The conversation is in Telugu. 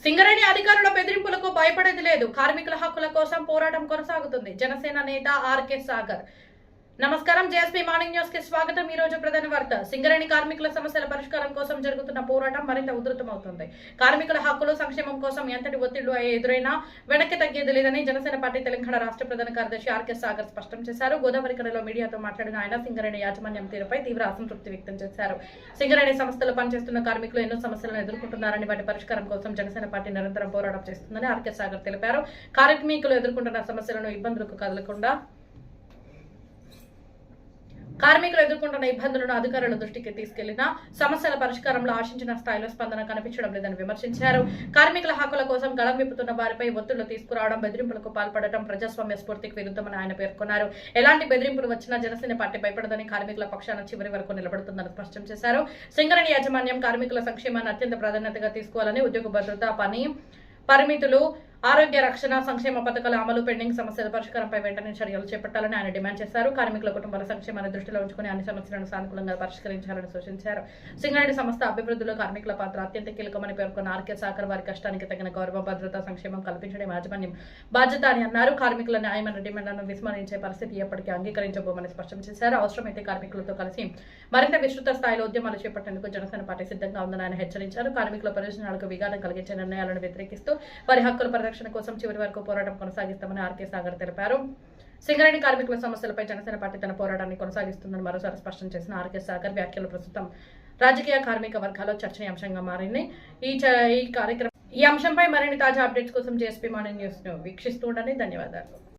సింగరేణి అధికారుల బెదిరింపులకు భయపడేది లేదు. కార్మికుల హక్కుల కోసం పోరాటం కొనసాగుతుంది. జనసేన నేత ఆర్కే సాగర్. నమస్కారం, జేఎస్పీ మార్నింగ్ న్యూస్ కి స్వాగతం. ఈ రోజు ప్రధాన వార్త. సింగరేణి కార్మికుల సమస్యల పరిష్కారం కోసం జరుగుతున్న పోరాటం మరింత ఉధృతమవుతుంది. కార్మికుల హక్కులు సంక్షేమం కోసం ఎంతటి ఒత్తిళ్లు ఎదురైనా వెనక్కి తగ్గేది లేదని జనసేన పార్టీ తెలంగాణ రాష్ట్ర ప్రధాన కార్యదర్శి ఆర్కే సాగర్ స్పష్టం చేశారు. గోదావరి కనిలో మీడియాతో మాట్లాడిన ఆయన సింగరేణి యాజమాన్యం తీరుపై తీవ్ర అసంతృప్తి వ్యక్తం చేశారు. సింగరేణి సంస్థలో పనిచేస్తున్న కార్మికులు ఎన్నో సమస్యలను ఎదుర్కొంటున్నారని వాటి పరిష్కారం కోసం జనసేన పార్టీ నిరంతరం పోరాటం చేస్తుందని ఆర్కే సాగర్ తెలిపారు. కార్మికులు ఎదుర్కొంటున్న సమస్యలను ఇబ్బందులకు కదలకుండా ఇబ్బందులను అధికారుల దృష్టికి తీసుకెళ్లినా సమస్యల పరిష్కారంలో ఆశించిన స్థాయిలో స్పందన కనిపించడం లేదని విమర్శించారు. కార్మికుల హక్కుల కోసం గళం విప్పుతున్న వారిపై ఒత్తిళ్లు తీసుకురావడం, బెదిరింపులకు పాల్పడటం ప్రజాస్వామ్య స్ఫూర్తికి విరుద్ధమని ఆయన పేర్కొన్నారు. ఎలాంటి బెదిరింపులు వచ్చినా జనసేన పార్టీ భయపడదని, కార్మికుల పక్షాన చివరి వరకు నిలబడుతుందని స్పష్టం చేశారు. సింగరేణి యాజమాన్యం కార్మికుల సంక్షేమాన్ని అత్యంత ప్రాధాన్యతగా తీసుకోవాలని, ఉద్యోగ భద్రత, పని పరిమితులు, ఆరోగ్య రక్షణ, సంక్షేమ పథకాల అమలు, పెండింగ్ సమస్యల పరిష్కారంపై వెంటనే చర్యలు చేపట్టాలని ఆయన డిమాండ్ చేశారు. కార్మికుల కుటుంబాల సంక్షేమాన్ని దృష్టిలో ఉంచుకుని అన్ని సమస్యలను సానుకూలంగా పరిష్కరించాలని సూచించారు. సింగరేణి సంస్థ అభివృద్ధిలో కార్మికుల పాత్ర అత్యంత కీలకమని పేర్కొన్న ఆర్కే సాగర్ వారి కష్టానికి తగిన గౌరవ, భద్రత, సంక్షేమం కల్పించడం యాజమాన్యం బాధ్యత అని అన్నారు. కార్మికుల న్యాయమైన డిమాండ్లను విస్మరించే పరిస్థితి ఎప్పటికీ అంగీకరించబోమని స్పష్టం చేశారు. అవసరమైతే కార్మికులతో కలిసి మరింత విస్తృత స్థాయిలో ఉద్యమాలు చేపట్టేందుకు జనసేన పార్టీ సిద్ధంగా ఉందని ఆయన హెచ్చరించారు. కార్మికుల ప్రయోజనాలకు విఘాతం కలిగించే నిర్ణయాలను వ్యతిరేకిస్తూ వారి హక్కుల పరిరక్షణ కోసం చివరి వరకు పోరాటం కొనసాగిస్తామని ఆర్కే సాగర్ తెలిపారు. సింగరేణి కార్మికుల సమస్యలపై జనసేన పార్టీ తన పోరాటాన్ని కొనసాగిస్తుందని మరోసారి స్పష్టం చేసిన ఆర్కే సాగర్ వ్యాఖ్యలు ప్రస్తుతం రాజకీయ కార్మిక వర్గాల్లో చర్చనీయాంశంగా మారింది. ఈ అంశంపై మరిన్ని తాజా అప్డేట్స్ కోసం జేఎస్పీ మార్నింగ్ న్యూస్ ను వీక్షిస్తూ ఉండండి. ధన్యవాదాలు.